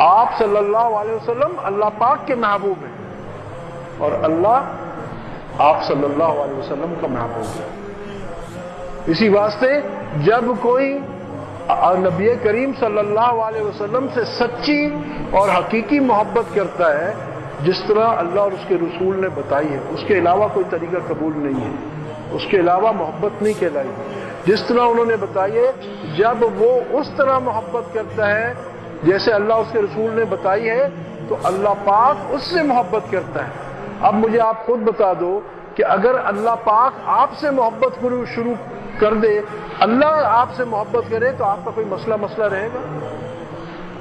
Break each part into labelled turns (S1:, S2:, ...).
S1: آپ صلی اللہ علیہ وسلم اللہ پاک کے محبوب ہیں اور اللہ آپ صلی اللہ علیہ وسلم کا محبوب ہے۔ اسی واسطے جب کوئی نبی کریم صلی اللہ علیہ وسلم سے سچی اور حقیقی محبت کرتا ہے جس طرح اللہ اور اس کے رسول نے بتائی ہے، اس کے علاوہ کوئی طریقہ قبول نہیں ہے، اس کے علاوہ محبت نہیں کہلائی، جس طرح انہوں نے بتائی ہے، جب وہ اس طرح محبت کرتا ہے جیسے اللہ اس کے رسول نے بتائی ہے تو اللہ پاک اس سے محبت کرتا ہے۔ اب مجھے آپ خود بتا دو کہ اگر اللہ پاک آپ سے محبت شروع کر دے، اللہ آپ سے محبت کرے تو آپ کا کوئی مسئلہ رہے گا؟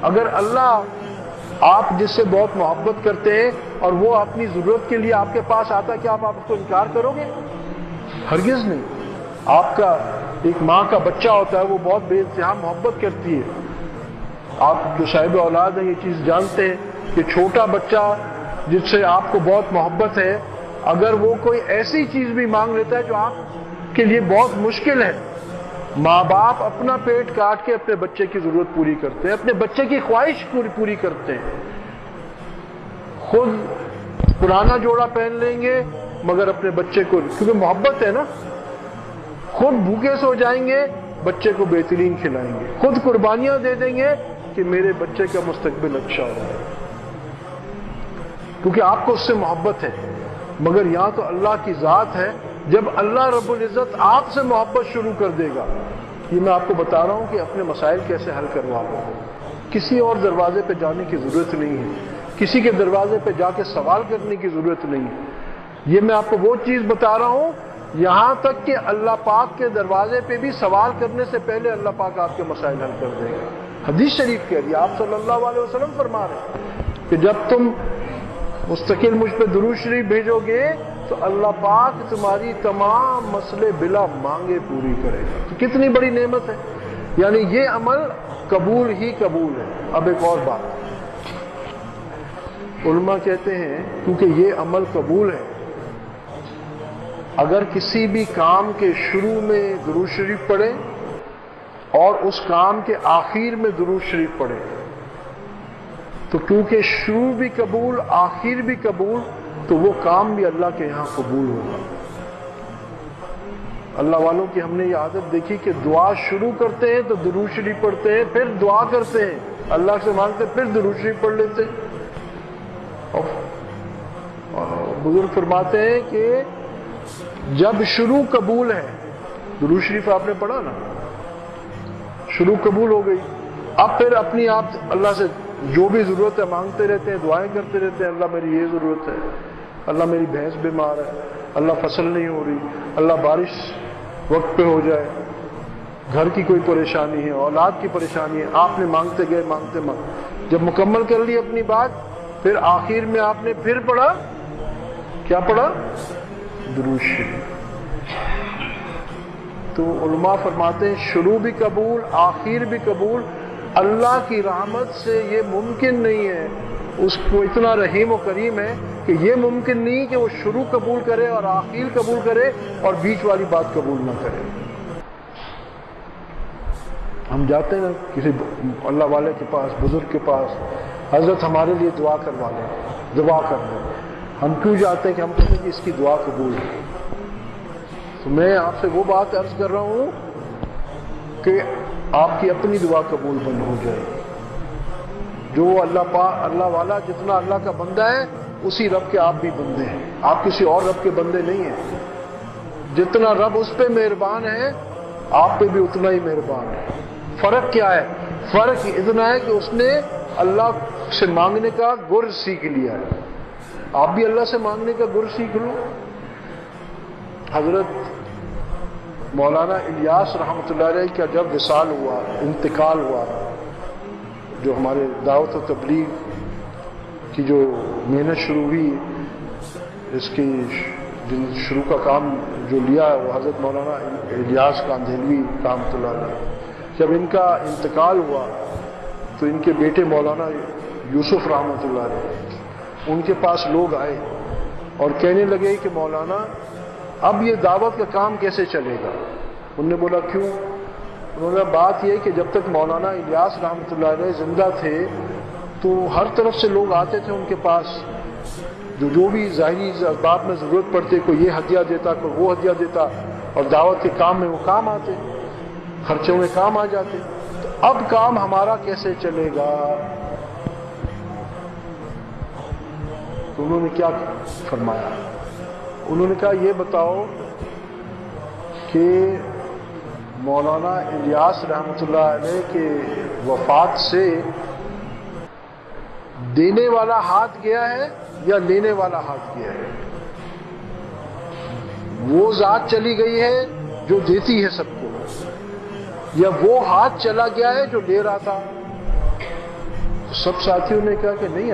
S1: اگر اللہ آپ جس سے بہت محبت کرتے ہیں اور وہ اپنی ضرورت کے لیے آپ کے پاس آتا ہے، کیا آپ اس کو انکار کرو گے؟ ہرگز نہیں۔ آپ کا ایک ماں کا بچہ ہوتا ہے، وہ بہت بے انتہا محبت کرتی ہے۔ آپ جو صاحب اولاد ہیں یہ چیز جانتے ہیں کہ چھوٹا بچہ جس سے آپ کو بہت محبت ہے، اگر وہ کوئی ایسی چیز بھی مانگ لیتا ہے جو آپ کے لیے بہت مشکل ہے، ماں باپ اپنا پیٹ کاٹ کے اپنے بچے کی ضرورت پوری کرتے ہیں، اپنے بچے کی خواہش پوری کرتے ہیں، خود پرانا جوڑا پہن لیں گے مگر اپنے بچے کو، کیونکہ محبت ہے نا، خود بھوکے سو جائیں گے بچے کو بہترین کھلائیں گے، خود قربانیاں دے دیں گے کہ میرے بچے کا مستقبل اچھا ہو، کیونکہ آپ کو اس سے محبت ہے۔ مگر یہاں تو اللہ کی ذات ہے، جب اللہ رب العزت آپ سے محبت شروع کر دے گا، یہ میں آپ کو بتا رہا ہوں کہ اپنے مسائل کیسے حل کروا لو، کسی اور دروازے پہ جانے کی ضرورت نہیں ہے، کسی کے دروازے پہ جا کے سوال کرنے کی ضرورت نہیں ہے۔ یہ میں آپ کو وہ چیز بتا رہا ہوں یہاں تک کہ اللہ پاک کے دروازے پہ بھی سوال کرنے سے پہلے اللہ پاک آپ کے مسائل حل کر دے گا۔ حدیث شریف کہہ رہی ہے، آپ صلی اللہ علیہ وسلم فرما رہے ہیں کہ جب تم مستقل مجھ پہ درود شریف بھیجو گے تو اللہ پاک تمہاری تمام مسئلے بلا مانگے پوری کرے گا۔ تو کتنی بڑی نعمت ہے، یعنی یہ عمل قبول ہی قبول ہے۔ اب ایک اور بات، علماء کہتے ہیں کیونکہ یہ عمل قبول ہے، اگر کسی بھی کام کے شروع میں درود شریف پڑھے اور اس کام کے آخر میں درود شریف پڑھے تو کیونکہ شروع بھی قبول آخر بھی قبول تو وہ کام بھی اللہ کے یہاں قبول ہوگا۔ اللہ والوں کی ہم نے یہ عادت دیکھی کہ دعا شروع کرتے ہیں تو درود شریف پڑھتے ہیں، پھر دعا کرتے ہیں، اللہ سے مانگتے پھر درود شریف پڑھ لیتے ہیں۔ اور بزرگ فرماتے ہیں کہ جب شروع قبول ہے، درود شریف آپ نے پڑھا نا، شروع قبول ہو گئی، اب پھر اپنی آپ اللہ سے جو بھی ضرورت ہے مانگتے رہتے ہیں، دعائیں کرتے رہتے ہیں، اللہ میری یہ ضرورت ہے، اللہ میری بھینس بیمار ہے، اللہ فصل نہیں ہو رہی، اللہ بارش وقت پہ ہو جائے، گھر کی کوئی پریشانی ہے، اولاد کی پریشانی ہے، آپ نے مانگتے گئے مانگتے جب مکمل کر لی اپنی بات، پھر آخر میں آپ نے پھر پڑھا، کیا پڑھا؟ درود شریف۔ تو علماء فرماتے ہیں شروع بھی قبول آخر بھی قبول، اللہ کی رحمت سے یہ ممکن نہیں ہے، اس کو اتنا رحیم و کریم ہے کہ یہ ممکن نہیں کہ وہ شروع قبول کرے اور آخر قبول کرے اور بیچ والی بات قبول نہ کرے۔ ہم جاتے ہیں نا کسی اللہ والے کے پاس، بزرگ کے پاس، حضرت ہمارے لیے دعا کروا لیں، دعا کر دیں، ہم کیوں جاتے ہیں کہ ہم کہتے ہیں کہ اس کی دعا قبول ہے۔ تو میں آپ سے وہ بات عرض کر رہا ہوں کہ آپ کی اپنی دعا قبول بند ہو جائے، جو اللہ والا جتنا اللہ کا بندہ ہے اسی رب کے آپ بھی بندے ہیں، آپ کسی اور رب کے بندے نہیں ہیں، جتنا رب اس پہ مہربان ہے آپ پہ بھی اتنا ہی مہربان ہے۔ فرق کیا ہے؟ فرق اتنا ہے کہ اس نے اللہ سے مانگنے کا گر سیکھ لیا ہے، آپ بھی اللہ سے مانگنے کا گر سیکھ لو۔ حضرت مولانا الیاس رحمۃ اللہ علیہ کا جب وصال ہوا، انتقال ہوا، جو ہمارے دعوت و تبلیغ کی جو محنت شروع ہوئی، اس کی شروع کا کام جو لیا ہے وہ حضرت مولانا الیاس کاندھلوی رحمۃ اللہ علیہ، جب ان کا انتقال ہوا تو ان کے بیٹے مولانا یوسف رحمۃ اللہ علیہ ان کے پاس لوگ آئے اور کہنے لگے کہ مولانا اب یہ دعوت کا کام کیسے چلے گا؟ انہوں نے بولا کیوں؟ انہوں نے بات یہ کہ جب تک مولانا الیاس رحمۃ اللہ علیہ زندہ تھے تو ہر طرف سے لوگ آتے تھے ان کے پاس، جو بھی ظاہری اسباب میں ضرورت پڑتے، کوئی یہ ہدیہ دیتا، کوئی وہ ہدیہ دیتا، اور دعوت کے کام میں وہ کام آتے، خرچوں میں کام آ جاتے. تو اب کام ہمارا کیسے چلے گا؟ تو انہوں نے کیا فرمایا؟ انہوں نے کہا یہ بتاؤ کہ مولانا الیاس رحمۃ اللہ علیہ کے وفات سے دینے والا ہاتھ گیا ہے یا لینے والا ہاتھ گیا ہے؟ وہ ذات چلی گئی ہے جو دیتی ہے سب کو، یا وہ ہاتھ چلا گیا ہے جو لے رہا تھا؟ تو سب ساتھیوں نے کہا کہ نہیں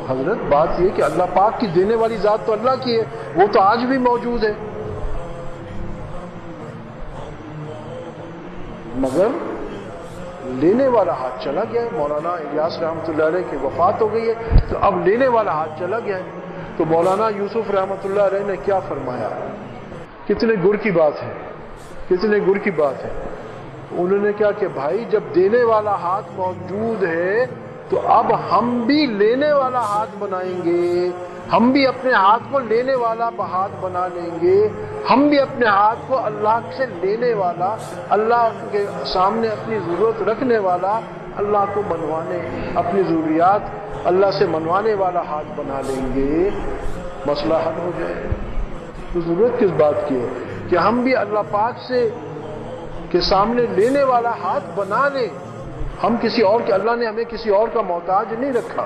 S1: حضرت، بات یہ کہ اللہ پاک کی دینے والی ذات تو اللہ کی ہے، وہ تو آج بھی موجود ہے، مگر لینے والا ہاتھ چلا گیا ہے. مولانا الیاس رحمۃ اللہ علیہ کی وفات ہو گئی ہے تو اب لینے والا ہاتھ چلا گیا ہے. تو مولانا یوسف رحمۃ اللہ علیہ نے کیا فرمایا؟ کتنے گر کی بات ہے، کتنے گر کی بات ہے. انہوں نے کہا کہ بھائی جب دینے والا ہاتھ موجود ہے تو اب ہم بھی لینے والا ہاتھ بنائیں گے، ہم بھی اپنے ہاتھ کو لینے والا ہاتھ بنا لیں گے، ہم بھی اپنے ہاتھ کو اللہ سے لینے والا، اللہ کے سامنے اپنی ضرورت رکھنے والا، اللہ کو منوانے، اپنی ضروریات اللہ سے منوانے والا ہاتھ بنا لیں گے، مسئلہ حل ہو جائے. تو ضرورت کس بات کی ہے کہ ہم بھی اللہ پاک سے کے سامنے لینے والا ہاتھ بنا لیں. ہم کسی اور کے، اللہ نے ہمیں کسی اور کا محتاج نہیں رکھا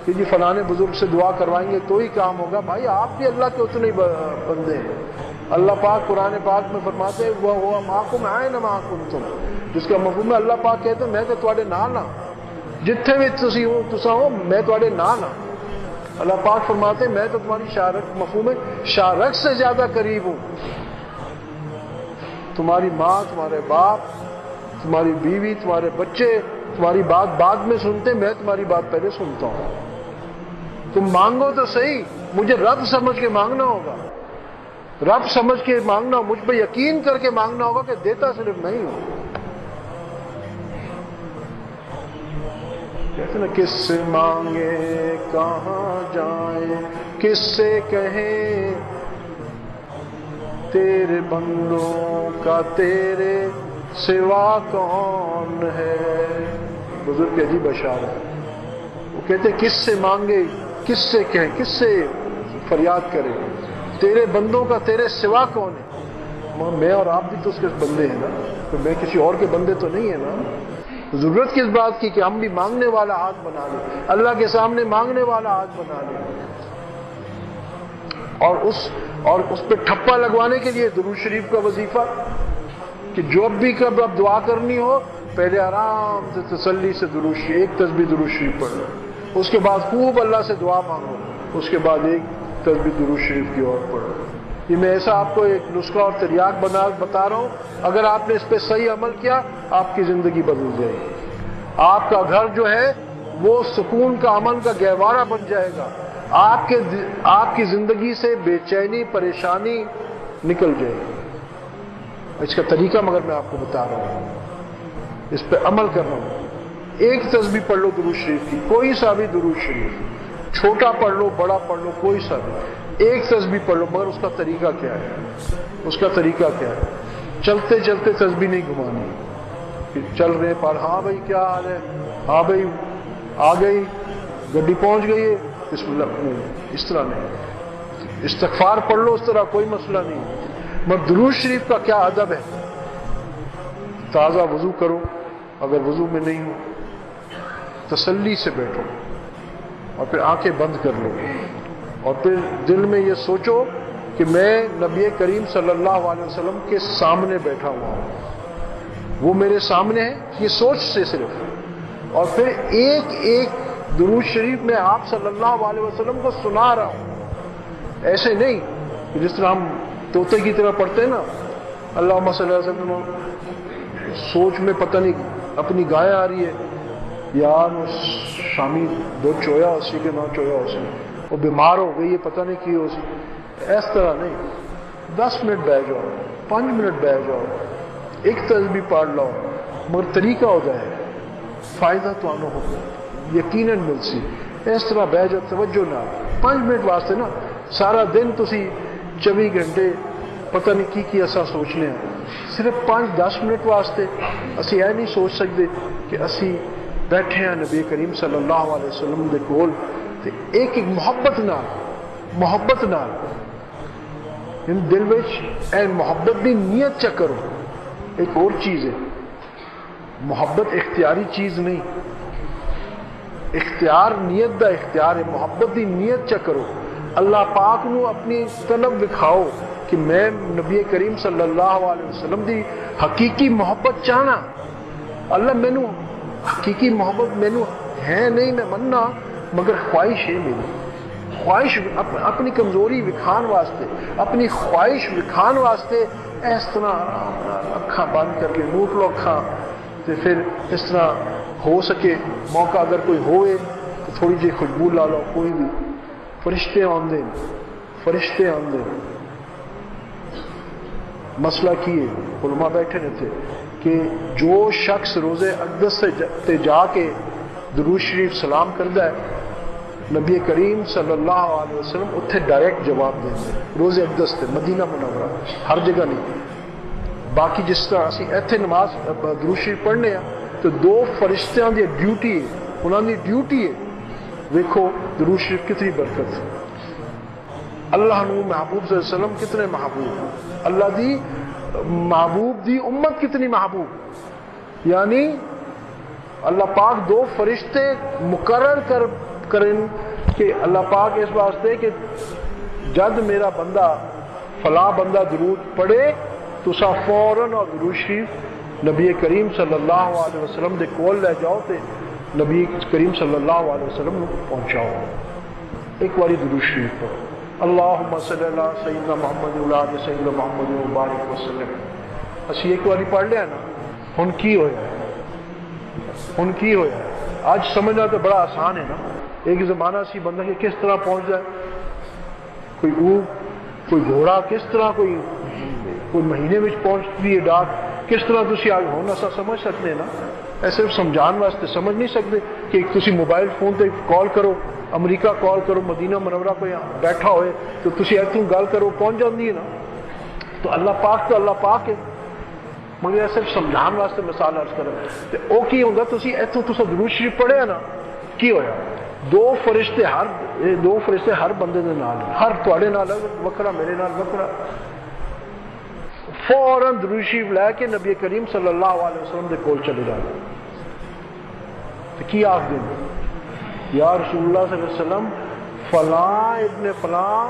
S1: کہ جی فلانے بزرگ سے دعا کروائیں گے تو ہی کام ہوگا. بھائی آپ بھی اللہ کے اتنے بندے ہیں. اللہ پاک قرآن پاک میں فرماتے ہیں وہ معکم اینما کنتم، جس کا مفہوم ہے اللہ پاک کہتے ہیں میں تو تواڈے نال ہاں، جتھے بھی تساں ہو میں تواڈے نال ہاں. اللہ پاک فرماتے ہیں میں تو تمہاری شارک، مفہوم ہے شارک سے زیادہ قریب ہوں. تمہاری ماں، تمہارے باپ، تمہاری بیوی، تمہارے بچے تمہاری بات بعد میں سنتے، میں تمہاری بات پہلے سنتا ہوں. تم مانگو تو صحیح، مجھے رب سمجھ کے مانگنا ہوگا، رب سمجھ کے مانگنا، مجھ پہ یقین کر کے مانگنا ہوگا کہ دیتا صرف میں ہی ہوں. کہتے نا کس سے مانگے کہاں جائیں، کس سے کہیں تیرے بندوں کا تیرے سوا کون ہے. بزرگ کی عجیب اشعار ہے. وہ کہتے کس سے مانگے، کس سے کہیں، کس سے فریاد کرے، تیرے بندوں کا تیرے سوا کون ہے. میں اور آپ بھی تو اس کے بندے ہیں نا، تو میں کسی اور کے بندے تو نہیں ہے نا. ضرورت کس بات کی کہ ہم بھی مانگنے والا ہاتھ بنا لیں، اللہ کے سامنے مانگنے والا ہاتھ بنا لیں. اور اس پہ ٹھپا لگوانے کے لیے درود شریف کا وظیفہ کہ جو بھی کب اب دعا کرنی ہو پہلے آرام سے تسلی سے درود شریف، ایک تسبیح درود شریف پڑھ لو، اس کے بعد خوب اللہ سے دعا مانگو، اس کے بعد ایک تسبیح درود شریف کی اور پڑھو. یہ میں ایسا آپ کو ایک نسخہ اور تریاق بتا رہا ہوں، اگر آپ نے اس پہ صحیح عمل کیا آپ کی زندگی بدل جائے گی. آپ کا گھر جو ہے وہ سکون کا، امن کا گہوارہ بن جائے گا. آپ کی زندگی سے بے چینی، پریشانی نکل جائے گی. اس کا طریقہ مگر میں آپ کو بتا رہا ہوں، اس پہ عمل کر رہا ہوں. ایک تسبیح پڑھ لو درود شریف کی، کوئی سا بھی درود شریف، چھوٹا پڑھ لو بڑا پڑھ لو، کوئی سا بھی ایک تسبیح پڑھ لو. مگر اس کا طریقہ کیا ہے؟ اس کا طریقہ کیا ہے؟ چلتے چلتے تسبیح نہیں گھمانی کہ چل رہے پر ہاں بھائی کیا حال ہے، ہاں بھائی آ گئی گڈی پہنچ گئی ہے، بسم اللہ، اس طرح نہیں. استغفار پڑھ لو اس طرح، کوئی مسئلہ نہیں. مگر درود شریف کا کیا ادب ہے؟ تازہ وضو کرو، اگر وضو میں نہیں ہو تسلی سے بیٹھو اور پھر آنکھیں بند کر لو اور پھر دل میں یہ سوچو کہ میں نبی کریم صلی اللہ علیہ وسلم کے سامنے بیٹھا ہوا ہوں، وہ میرے سامنے ہے، یہ سوچ سے صرف. اور پھر ایک ایک درود شریف میں آپ صلی اللہ علیہ وسلم کو سنا رہا ہوں. ایسے نہیں کہ جس طرح ہم طوطے کی طرح پڑھتے ہیں نا اللہم صلی اللہ علیہ وسلم، سوچ میں پتہ نہیں اپنی گائے آ رہی ہے، یار شامی دو چویا اسی کے نہ چویا اسی، وہ بیمار ہو گئی ہے پتہ نہیں کی اسی. اس طرح نہیں. 10 منٹ بیٹھ جاؤ، 5 منٹ بیٹھ جاؤ، ایک تسبیح پڑھ لو، مگر طریقہ ہو جائے، فائدہ تو آنا ہو. یقیناً مل سی. اس طرح بہ جاؤ توجہ نہ 5 منٹ واسطے نا سارا دن تسی 24 گھنٹے پتہ نہیں کی اساں سوچنے ہیں. صرف 5-10 منٹ واسطے اسی یہ نہیں سوچ سکتے کہ اسی بیٹھے ہیں نبی کریم صلی اللہ علیہ وسلم دے کول تے ایک محبت نال ان دل وچ اے محبت دی نیت چا کرو. ایک اور چیز ہے، محبت اختیاری چیز نہیں، اختیار نیت دا اختیار ہے. محبت دی نیت چا کرو. اللہ پاک نو اپنی طلب دکھاؤ کہ میں نبی کریم صلی اللہ علیہ وسلم دی حقیقی محبت چاہنا. اللہ مینو حقیقی محبت مینو ہے نہیں، میں مننا، مگر خواہش ہے میری. خواہش اپنی کمزوری وکھان واسطے، اپنی خواہش وکھان واسطے اس طرح اکھاں بند کر کے موٹ لو اکھاں تے پھر اس طرح ہو سکے موقع اگر کوئی ہوئے تو تھوڑی جی خوشبو لا لو. کوئی بھی فرشتے آندے. مسئلہ کیے علماء بیٹھے رہتے کہ جو شخص روزے اقدس سے جا کے درود شریف سلام کرتا ہے نبی کریم صلی اللہ علیہ وسلم اتنے ڈائریکٹ جواب دیں گے. روزے اقدس سے مدینہ منورہ، ہر جگہ نہیں. باقی جس طرح اسی ایتھے نماز درود شریف پڑھنے ہیں تو 2 فرشتیاں دی ڈیوٹی ہے، انہوں دی ڈیوٹی ہے. ویکھو درود شریف کتنی برکت، اللہ نو محبوب صلی اللہ علیہ وسلم کتنے محبوب، اللہ دی محبوب دی امت کتنی محبوب. یعنی اللہ پاک 2 فرشتے مقرر کریں کہ اللہ پاک اس واسطے کہ جد میرا بندہ فلاں بندہ درود پڑھے تو سا فوراً اور درود شریف نبی کریم صلی اللہ علیہ وسلم دے کول لے جاؤ تے نبی کریم صلی اللہ علیہ وسلم پہنچاؤ. ایک باری درود شریف پڑھو. اللہم صلی اللہ سیدنا محمد اولاد سیدنا محمد مبارک وسلم. اسی ایک باری پڑھ لیا نا. ہن کی ہویا ہے آج سمجھنا تو بڑا آسان ہے نا. ایک زمانہ سی بندہ کہ کس طرح پہنچ جائے، کوئی گھوڑا کس طرح کوئی مہینے میں پہنچتی ہے ڈاک کس طرح تسی آج ہونا سا سمجھ سکتے نا. ایسے صرف سمجھان واسطے سمجھ نہیں سکتے کہ تسی موبائل فون تے کال کرو، امریکہ کال کرو، مدینہ منورہ کوئی بیٹھا ہوئے تو تسی ایتھوں گل کرو پہنچ جاندی ہے نا. تو اللہ پاک ہے، مگر صرف سمجھان واسطے مثال عرض کرو تے او کی ہوندا تسی ایتھوں تسا درود شریف پڑھیا نا کی ہویا 2 فرشتے ہر بندے دے نال، ہر تواڈے نال وکھرا، میرے نال وکھرا. فوراً درود شریف لے کے نبی کریم صلی اللہ علیہ وسلم دے کول چلے جانا. تو کی آخ دیں یا رسول اللہ صلی اللہ علیہ وسلم فلاں ابن فلاں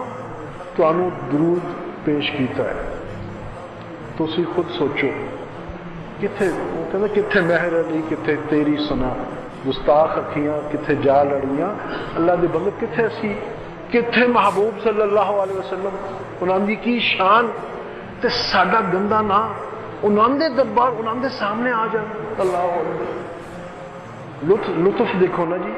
S1: تو انو درود پیش کیتا ہے. تو اسی خود سوچو کتھے مہر علی، کتھے تیری سنا، گستاخ اکھیاں کتھے جا لڑیاں. اللہ دے بندے کتھے اسی، کتھے محبوب صلی اللہ علیہ وسلم، انہاں دی کی شان تے ساڈا گندا نا انہاں دے دربار انہاں دے سامنے آ جائے. اللہ لطف دیکھو نا جی.